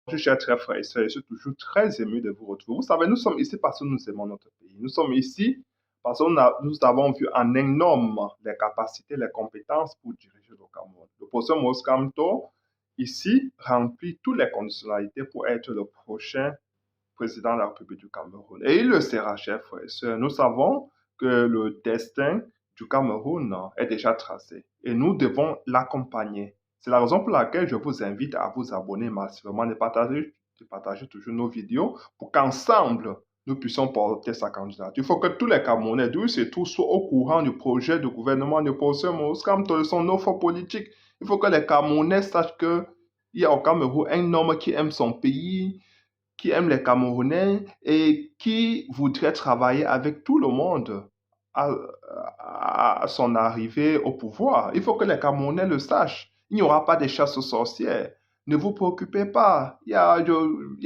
Chers frères et sœurs, je suis toujours très ému de vous retrouver. Vous savez, nous sommes ici parce que nous aimons notre pays. Nous sommes ici parce que nous avons vu en un homme les capacités, les compétences pour diriger le Cameroun. Le professeur Maurice Kamto, ici, remplit toutes les conditionnalités pour être le prochain président de la République du Cameroun. Et il le sera, chers frères et sœurs. Nous savons que le destin du Cameroun est déjà tracé et nous devons l'accompagner. C'est la raison pour laquelle je vous invite à vous abonner massivement, de partager toujours nos vidéos pour qu'ensemble, nous puissions porter sa candidature. Il faut que tous les Camerounais, d'où ils se trouvent, soient au courant du projet de gouvernement du professeur Maurice Kamto, de son offre politique. Il faut que les Camerounais sachent qu'il y a au Cameroun un homme qui aime son pays, qui aime les Camerounais et qui voudrait travailler avec tout le monde à, à son arrivée au pouvoir. Il faut que les Camerounais le sachent. Il n'y aura pas de chasse aux sorcières. Ne vous préoccupez pas. Il y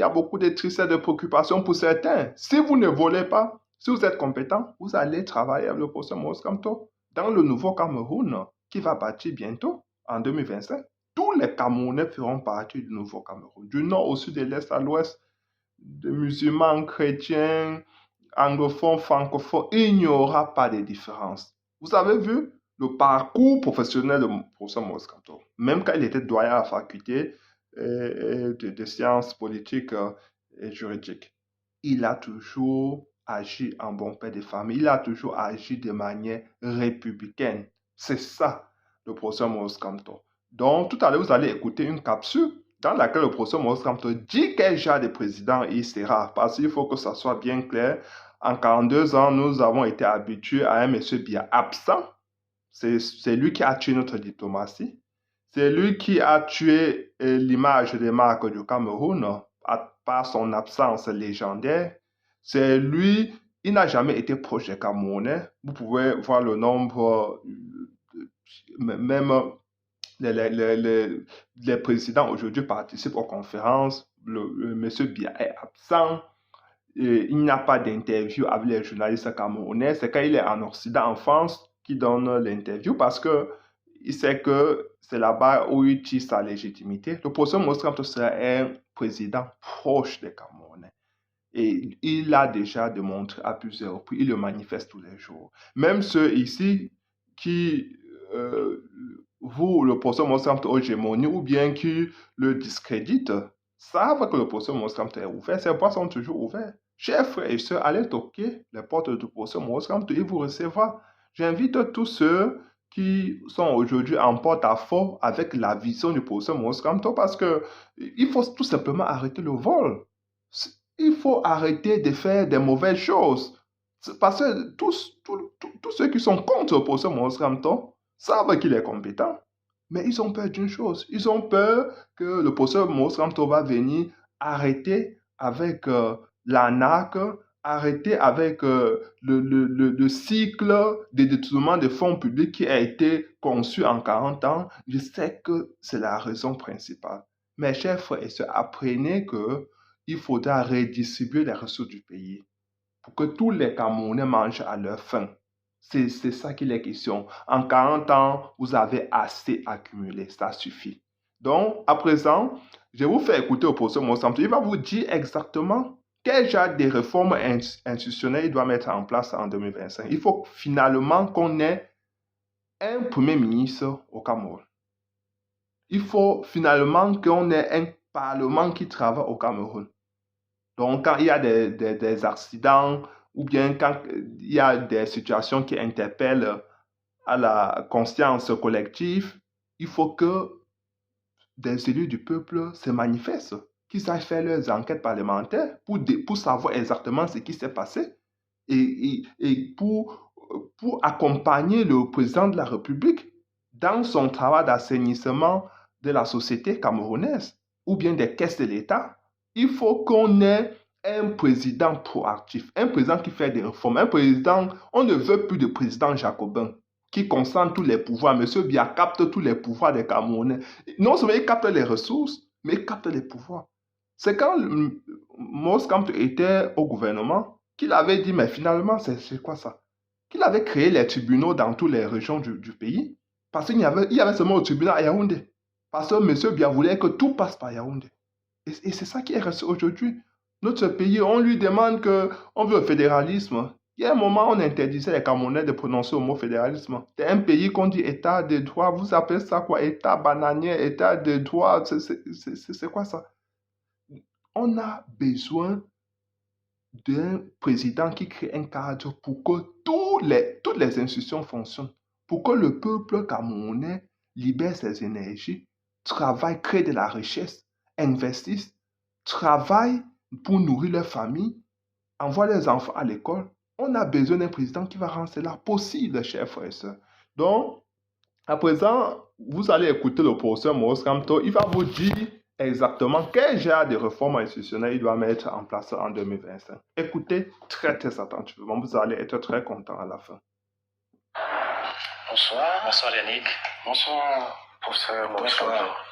a beaucoup de tristesse et de préoccupations pour certains. Si vous ne volez pas, si vous êtes compétent, vous allez travailler avec le professeur Maurice Kamto dans le nouveau Cameroun qui va bâtir bientôt en 2025. Tous les Camerounais feront partie du nouveau Cameroun, du nord au sud, de l'est à l'ouest, de musulmans, chrétiens, anglophones, francophones. Il n'y aura pas de différence. Vous avez vu le parcours professionnel de professeur Maurice Kamto. Même quand il était doyen à la faculté de sciences politiques et juridiques, il a toujours agi en bon père de famille. Il a toujours agi de manière républicaine. C'est ça, le professeur Maurice Kamto. Donc, tout à l'heure, vous allez écouter une capsule dans laquelle le professeur Maurice Kamto dit quel genre de président il sera. Parce qu'il faut que ça soit bien clair. En 42 ans, nous avons été habitués à un monsieur bien absent. C'est lui qui a tué notre diplomatie. C'est lui qui a tué l'image des marques du Cameroun par son absence légendaire. C'est lui, il n'a jamais été proche des Camerounais. Vous pouvez voir le nombre, même les présidents aujourd'hui participent aux conférences. Le monsieur Biya est absent. Et il n'y a pas d'interview avec les journalistes camerounais. C'est quand il est en Occident, en France, qu'il donne l'interview parce que il sait que c'est là-bas où il tire sa légitimité. Le professeur Maurice Kamto sera un président proche des Camerounais. Et il l'a déjà démontré à plusieurs reprises. Il le manifeste tous les jours. Même ceux ici qui vous, le professeur Maurice Kamto hégémonie ou bien qui le discréditent, savent que le professeur Maurice Kamto est ouvert. Ses voies sont toujours ouvertes. Chers frères et sœurs, allez toquer les portes du professeur Maurice Kamto, il vous recevra. J'invite tous ceux qui sont aujourd'hui en porte-à-faux avec la vision du professeur Maurice Kamto parce que il faut tout simplement arrêter le vol. Il faut arrêter de faire des mauvaises choses. Parce que tous ceux qui sont contre le professeur Maurice Kamto savent qu'il est compétent. Mais ils ont peur d'une chose. Ils ont peur que le professeur Maurice Kamto va venir arrêter avec l'arnaque, arrêter avec le cycle de détournement des fonds publics qui a été conçu en 40 ans. Je sais que c'est la raison principale. Mes chers frères et sœurs, apprenez qu'il faudra redistribuer les ressources du pays pour que tous les Camerounais mangent à leur faim. C'est ça qu'il est question. En 40 ans, vous avez assez accumulé. Ça suffit. Donc, à présent, je vais vous faire écouter au professeur Maurice Kamto. Il va vous dire exactement quel genre de réformes institutionnelles il doit mettre en place en 2025. Il faut finalement qu'on ait un premier ministre au Cameroun. Il faut finalement qu'on ait un parlement qui travaille au Cameroun. Donc, quand il y a des accidents ou bien quand il y a des situations qui interpellent à la conscience collective, il faut que des élus du peuple se manifestent, qu'ils sachent faire leurs enquêtes parlementaires pour savoir exactement ce qui s'est passé et pour accompagner le président de la République dans son travail d'assainissement de la société camerounaise ou bien des caisses de l'État. Il faut qu'on ait un président proactif, un président qui fait des réformes, un président, on ne veut plus de président jacobin qui concentre tous les pouvoirs. Monsieur Biya capte tous les pouvoirs des Camerounais. Non seulement il capte les ressources, mais il capte les pouvoirs. C'est quand Maurice Kamto était au gouvernement qu'il avait dit, mais finalement, c'est quoi ça? Qu'il avait créé les tribunaux dans toutes les régions du pays. Parce qu'il y avait seulement le tribunal à Yaoundé. Parce que M. Biya voulait que tout passe par Yaoundé. Et c'est ça qui est resté aujourd'hui. Notre pays, on lui demande que on veut le fédéralisme. Il y a un moment, on interdisait les Camerounais de prononcer le mot fédéralisme. C'est un pays qu'on dit État de droit. Vous appelez ça quoi? État bananier, État de droit. C'est quoi ça? On a besoin d'un président qui crée un cadre pour que toutes les institutions fonctionnent, pour que le peuple camerounais libère ses énergies, travaille, crée de la richesse, investisse, travaille pour nourrir leur famille, envoie les enfants à l'école. On a besoin d'un président qui va rendre cela possible, chers frères et sœurs. Donc, à présent, vous allez écouter le professeur Maurice Kamto. Il va vous dire exactement quel genre de réforme institutionnelle il doit mettre en place en 2025. Écoutez très très attentivement. Vous allez être très content à la fin. Bonsoir. Bonsoir Yannick. Bonsoir, professeur. Bonsoir.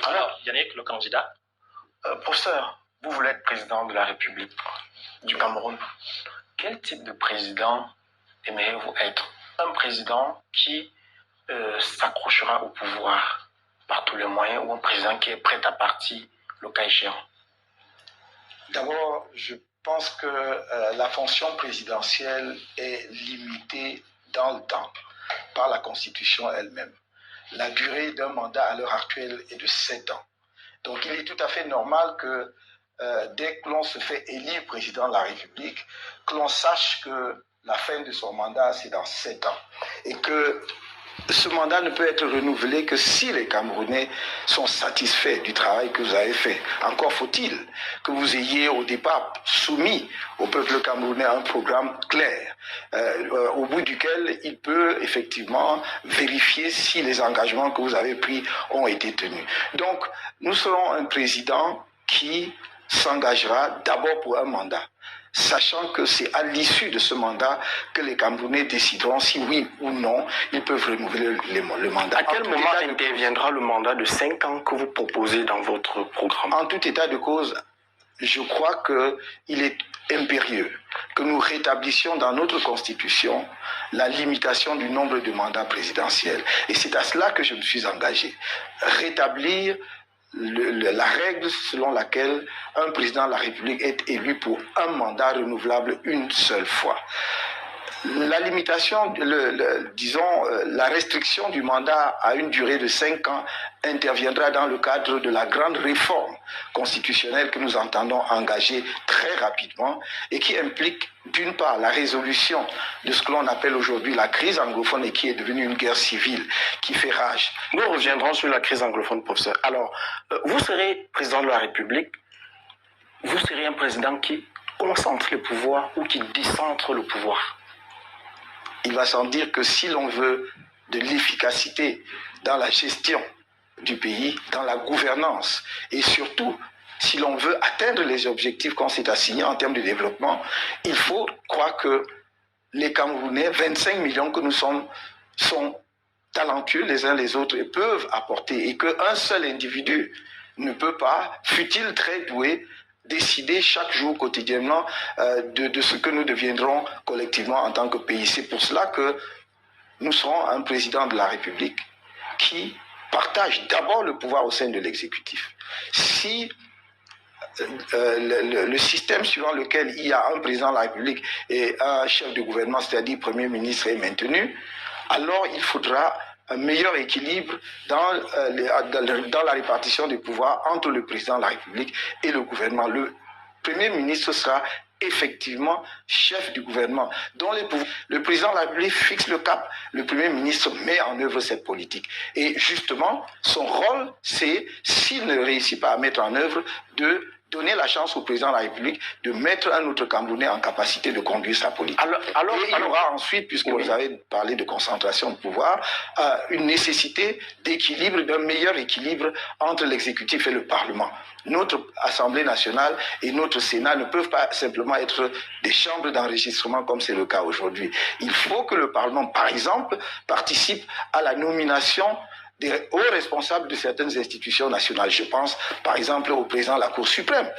Alors, Yannick, le candidat. Professeur, vous voulez être président de la République du Cameroun. Quel type de président aimeriez-vous être? Un président qui s'accrochera au pouvoir par tous les moyens ou un président qui est prêt à partir le cas échéant? D'abord, je pense que la fonction présidentielle est limitée dans le temps par la Constitution elle-même. La durée d'un mandat à l'heure actuelle est de 7 ans. Donc il est tout à fait normal que dès que l'on se fait élire président de la République, que l'on sache que la fin de son mandat, c'est dans 7 ans. Et que ce mandat ne peut être renouvelé que si les Camerounais sont satisfaits du travail que vous avez fait. Encore faut-il que vous ayez au départ soumis au peuple camerounais un programme clair, au bout duquel il peut effectivement vérifier si les engagements que vous avez pris ont été tenus. Donc, nous serons un président qui s'engagera d'abord pour un mandat, sachant que c'est à l'issue de ce mandat que les Camerounais décideront si oui ou non ils peuvent renouveler le mandat. À quel moment interviendra le mandat de 5 ans que vous proposez dans votre programme? En tout état de cause, je crois qu'il est impérieux que nous rétablissions dans notre Constitution la limitation du nombre de mandats présidentiels. Et c'est à cela que je me suis engagé. Rétablir la règle selon laquelle un président de la République est élu pour un mandat renouvelable une seule fois. La limitation, la restriction du mandat à une durée de 5 ans interviendra dans le cadre de la grande réforme constitutionnelle que nous entendons engager très rapidement et qui implique d'une part la résolution de ce que l'on appelle aujourd'hui la crise anglophone et qui est devenue une guerre civile qui fait rage. Nous reviendrons sur la crise anglophone, professeur. Alors, vous serez président de la République, vous serez un président qui concentre le pouvoir ou qui décentre le pouvoir? Il va sans dire que si l'on veut de l'efficacité dans la gestion du pays, dans la gouvernance, et surtout, si l'on veut atteindre les objectifs qu'on s'est assignés en termes de développement, il faut croire que les Camerounais, 25 millions que nous sommes, sont talentueux les uns les autres et peuvent apporter, et qu'un seul individu ne peut pas, fût-il très doué, décider chaque jour, quotidiennement, de ce que nous deviendrons collectivement en tant que pays. C'est pour cela que nous serons un président de la République qui partage d'abord le pouvoir au sein de l'exécutif. Si le système suivant lequel il y a un président de la République et un chef de gouvernement, c'est-à-dire Premier ministre, est maintenu, alors il faudra un meilleur équilibre dans la répartition des pouvoirs entre le président de la République et le gouvernement. Le Premier ministre sera effectivement chef du gouvernement. Le président de la République fixe le cap, le Premier ministre met en œuvre cette politique. Et justement, son rôle, c'est, s'il ne réussit pas à mettre en œuvre, de donner la chance au président de la République de mettre un autre Camerounais en capacité de conduire sa politique. Alors il y aura ensuite, puisque vous avez parlé de concentration de pouvoir, une nécessité d'équilibre, d'un meilleur équilibre entre l'exécutif et le Parlement. Notre Assemblée nationale et notre Sénat ne peuvent pas simplement être des chambres d'enregistrement comme c'est le cas aujourd'hui. Il faut que le Parlement, par exemple, participe à la nomination des hauts responsables de certaines institutions nationales. Je pense, par exemple, au président de la Cour suprême.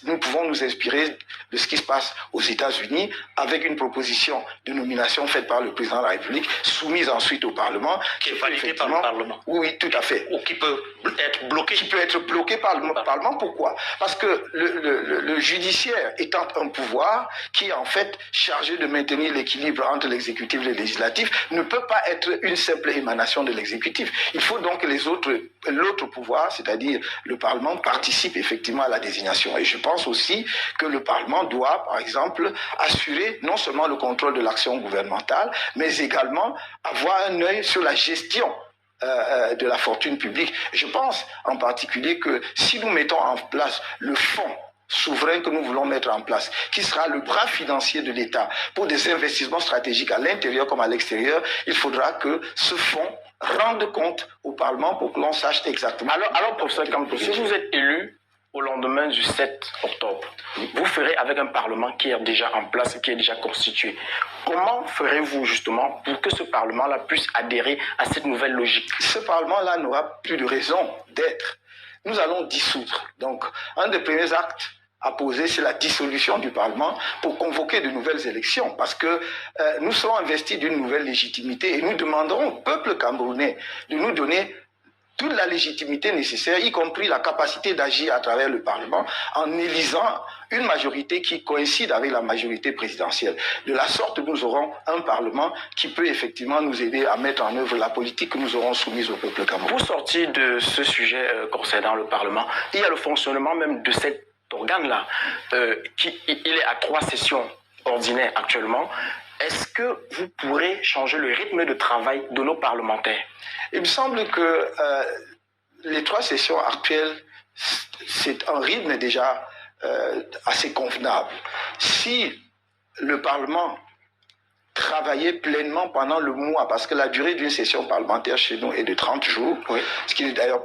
Nous pouvons nous inspirer de ce qui se passe aux États-Unis avec une proposition de nomination faite par le président de la République, soumise ensuite au Parlement. Qui est validée par le Parlement. Oui, tout à fait. Ou qui peut être bloqué. Qui peut être bloqué par le Parlement. Pourquoi? Parce que le judiciaire étant un pouvoir qui est en fait chargé de maintenir l'équilibre entre l'exécutif et le législatif, ne peut pas être une simple émanation de l'exécutif. Il faut donc que l'autre pouvoir, c'est-à-dire le Parlement, participe effectivement à la désignation. Et je pense aussi que le Parlement doit, par exemple, assurer non seulement le contrôle de l'action gouvernementale, mais également avoir un œil sur la gestion de la fortune publique. Je pense en particulier que si nous mettons en place le fonds souverain que nous voulons mettre en place, qui sera le bras financier de l'État pour des investissements stratégiques à l'intérieur comme à l'extérieur, il faudra que ce fonds rende compte au Parlement pour que l'on sache exactement. Alors professeur Kamto, si vous êtes élu au lendemain du 7 octobre, vous ferez avec un Parlement qui est déjà en place, qui est déjà constitué. Comment ferez-vous justement pour que ce Parlement-là puisse adhérer à cette nouvelle logique? Ce Parlement-là n'aura plus de raison d'être. Nous allons dissoudre. Donc, un des premiers actes à poser, c'est la dissolution du Parlement pour convoquer de nouvelles élections, parce que nous serons investis d'une nouvelle légitimité et nous demanderons au peuple camerounais de nous donner toute la légitimité nécessaire, y compris la capacité d'agir à travers le Parlement, en élisant une majorité qui coïncide avec la majorité présidentielle. De la sorte, nous aurons un Parlement qui peut effectivement nous aider à mettre en œuvre la politique que nous aurons soumise au peuple camerounais. Pour sortir de ce sujet concernant le Parlement, il y a le fonctionnement même de cet organe-là, il est à 3 sessions ordinaires actuellement. Est-ce que vous pourrez changer le rythme de travail de nos parlementaires? Il me semble que les 3 sessions actuelles, c'est un rythme déjà assez convenable. Si le Parlement travaillait pleinement pendant le mois, parce que la durée d'une session parlementaire chez nous est de 30 jours, ce qui est d'ailleurs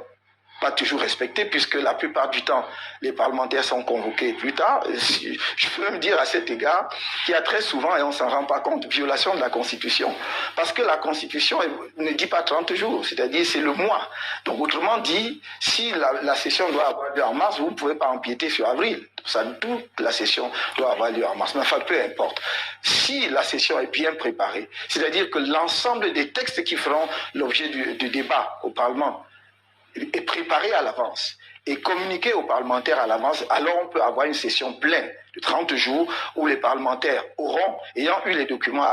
pas toujours respecté, puisque la plupart du temps, les parlementaires sont convoqués plus tard. Je peux même dire à cet égard qu'il y a très souvent, et on ne s'en rend pas compte, violation de la Constitution. Parce que la Constitution ne dit pas 30 jours, c'est-à-dire c'est le mois. Donc autrement dit, si la session doit avoir lieu en mars, vous ne pouvez pas empiéter sur avril. Ça, toute la session doit avoir lieu en mars. Mais enfin, peu importe. Si la session est bien préparée, c'est-à-dire que l'ensemble des textes qui feront l'objet du débat au Parlement est préparé à l'avance et communiqué aux parlementaires à l'avance, alors on peut avoir une session pleine de 30 jours où les parlementaires auront, ayant eu les documents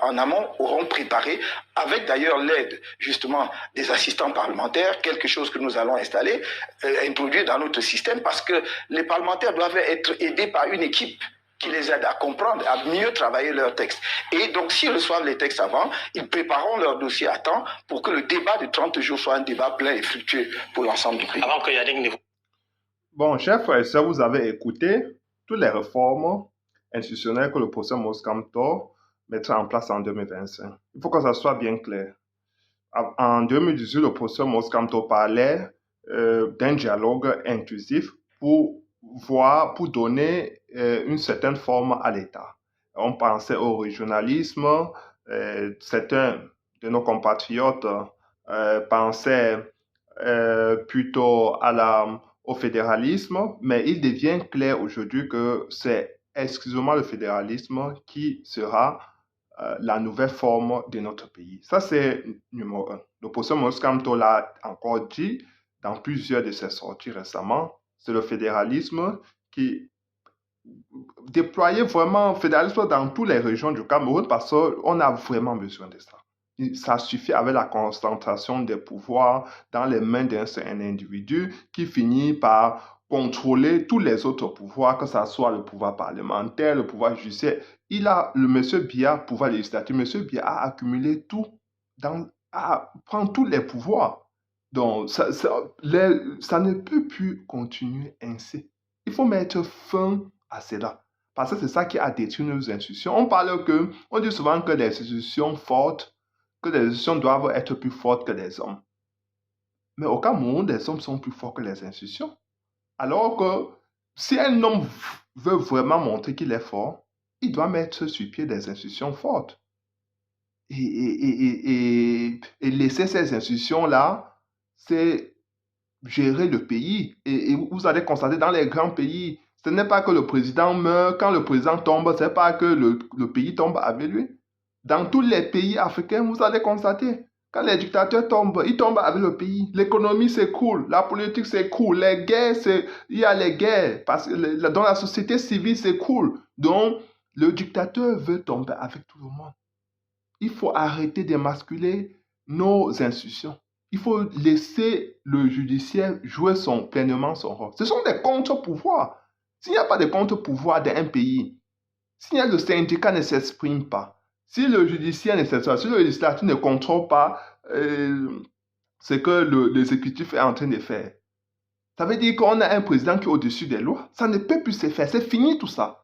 en amont, auront préparé, avec d'ailleurs l'aide justement des assistants parlementaires, quelque chose que nous allons installer, introduire dans notre système, parce que les parlementaires doivent être aidés par une équipe qui les aide à comprendre, à mieux travailler leurs textes. Et donc, s'ils reçoivent les textes avant, ils prépareront leur dossier à temps pour que le débat de 30 jours soit un débat plein et fructueux pour l'ensemble du pays. Avant qu'il y ait des niveaux. Bon, chers frères et sœurs, vous avez écouté toutes les réformes institutionnelles que le professeur Maurice Kamto mettra en place en 2025. Il faut que ça soit bien clair. En 2018, le professeur Maurice Kamto parlait d'un dialogue inclusif pour donner une certaine forme à l'État. On pensait au régionalisme, certains de nos compatriotes pensaient plutôt au fédéralisme, mais il devient clair aujourd'hui que c'est exclusivement le fédéralisme qui sera la nouvelle forme de notre pays. Ça, c'est numéro 1. Le professeur Maurice Kamto l'a encore dit dans plusieurs de ses sorties récemment. C'est le fédéralisme qui déployait vraiment le fédéralisme dans toutes les régions du Cameroun, parce qu'on a vraiment besoin de ça. Ça suffit avec la concentration des pouvoirs dans les mains d'un individu qui finit par contrôler tous les autres pouvoirs, que ce soit le pouvoir parlementaire, le pouvoir judiciaire. Le monsieur Biya, pouvoir législatif, monsieur Biya a accumulé tout, prend tous les pouvoirs. Donc, ça ne peut plus continuer ainsi. Il faut mettre fin à cela. Parce que c'est ça qui a détruit nos institutions. On dit souvent que les institutions fortes, que les institutions doivent être plus fortes que les hommes. Mais au Cameroun, les hommes sont plus forts que les institutions. Alors que si un homme veut vraiment montrer qu'il est fort, il doit mettre sur pied des institutions fortes. et laisser ces institutions-là, c'est gérer le pays. Et vous allez constater dans les grands pays, ce n'est pas que le président meurt, quand le président tombe, ce n'est pas que le pays tombe avec lui. Dans tous les pays africains, vous allez constater, quand les dictateurs tombent, ils tombent avec le pays. L'économie s'écroule, la politique s'écroule, les guerres, il y a les guerres, parce que dans la société civile s'écroule. Donc, le dictateur veut tomber avec tout le monde. Il faut arrêter d'émasculer nos institutions. Il faut laisser le judiciaire jouer pleinement son rôle. Ce sont des contre-pouvoirs. S'il n'y a pas de contre-pouvoir dans un pays, si le syndicat ne s'exprime pas, si le judiciaire ne s'exprime pas, si le législatif ne contrôle pas ce que l'exécutif est en train de faire, ça veut dire qu'on a un président qui est au-dessus des lois. Ça ne peut plus se faire. C'est fini tout ça.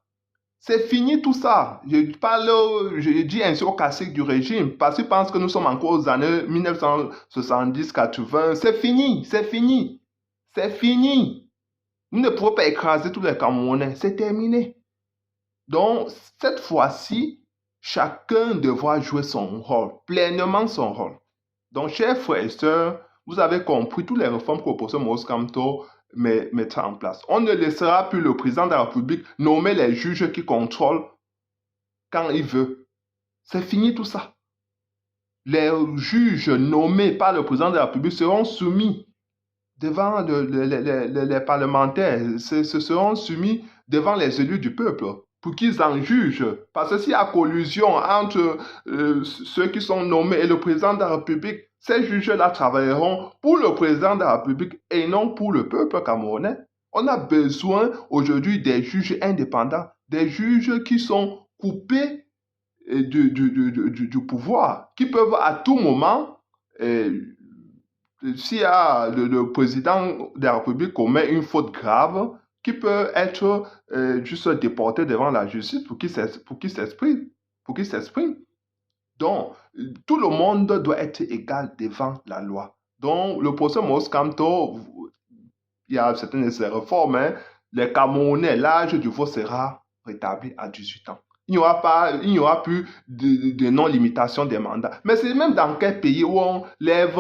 C'est fini tout ça. Je dis ainsi au classique du régime, parce qu'ils pensent que nous sommes encore aux années 1970-80. C'est fini, c'est fini, c'est fini. Nous ne pouvons pas écraser tous les Camerounais. C'est terminé. Donc, cette fois-ci, chacun devra jouer son rôle, pleinement son rôle. Donc, chers frères et sœurs, vous avez compris toutes les réformes que le professeur Maurice Kamto mettra en place. On ne laissera plus le président de la République nommer les juges qui contrôlent quand il veut. C'est fini tout ça. Les juges nommés par le président de la République seront soumis devant les parlementaires, seront soumis devant les élus du peuple pour qu'ils en jugent. Parce que s'il y a collusion entre ceux qui sont nommés et le président de la République, ces juges-là travailleront pour le président de la République et non pour le peuple camerounais. On a besoin aujourd'hui des juges indépendants, des juges qui sont coupés du pouvoir, qui peuvent à tout moment, s'il y a le président de la République commet une faute grave, qui peut être juste déporté devant la justice pour qu'il s'exprime. Donc, tout le monde doit être égal devant la loi. Donc, le professeur Maurice Kamto, il y a certaines réformes, hein, les Camerounais, l'âge du vote sera rétabli à 18 ans. Il n'y aura plus de non-limitation des mandats. Mais c'est même dans quel pays où on lève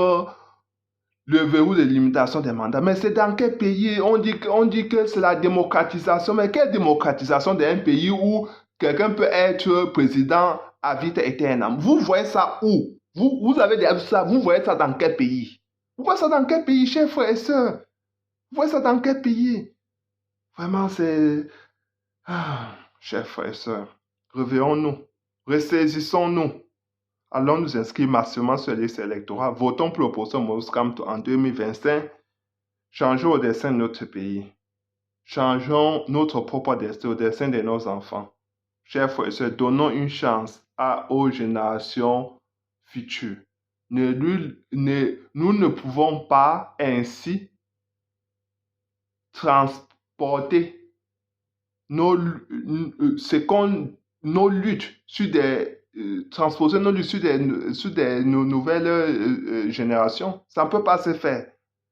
le verrou de limitation des mandats. Mais c'est dans quel pays on dit que c'est la démocratisation. Mais quelle démocratisation d'un pays où quelqu'un peut être président à vitam aeternam? Vous voyez ça où? Vous avez vu ça? Vous voyez ça dans quel pays? Vous voyez ça dans quel pays, chers frères et sœurs? Vous voyez ça dans quel pays? Vraiment, c'est... chers frères et sœurs, réveillons-nous, ressaisissons-nous. Allons nous inscrire massivement sur les listes électorales. Votons pour le professeur Maurice Kamto en 2025. Changeons le destin de notre pays. Changeons notre propre destin, le destin de nos enfants. Chers frères et sœurs, donnons une chance aux générations futures. Nous ne pouvons pas ainsi transporter nos luttes sur transposer nos luttes sur des nouvelles générations. Ça ne peut pas se faire.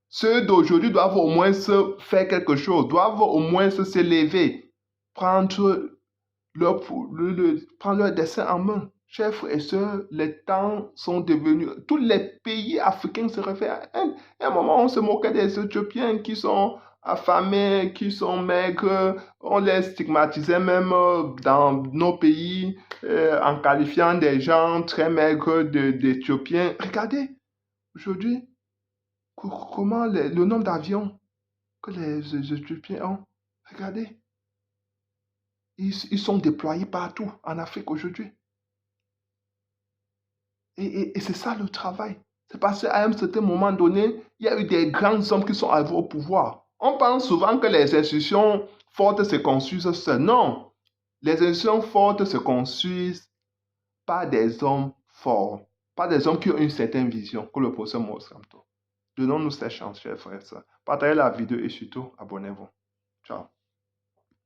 Ceux d'aujourd'hui doivent au moins se faire quelque chose, doivent au moins s'élever, prendre leur destin en main. Chers frères et sœurs, les temps sont devenus... Tous les pays africains se réfèrent. À un moment, on se moquait des Éthiopiens qui sont affamés, qui sont maigres. On les stigmatisait même dans nos pays en qualifiant des gens très maigres d'Éthiopiens. Regardez, aujourd'hui, comment le nombre d'avions que les Éthiopiens ont. Regardez. Ils sont déployés partout en Afrique aujourd'hui. Et c'est ça le travail. C'est parce qu'à un certain moment donné, il y a eu des grands hommes qui sont arrivés au pouvoir. On pense souvent que les institutions fortes se construisent seules. Non. Les institutions fortes se construisent par des hommes forts, par des hommes qui ont une certaine vision, comme le professeur Maurice Kamto. Donnons-nous cette chance, chers frères et sœurs. Partagez la vidéo et surtout, abonnez-vous. Ciao.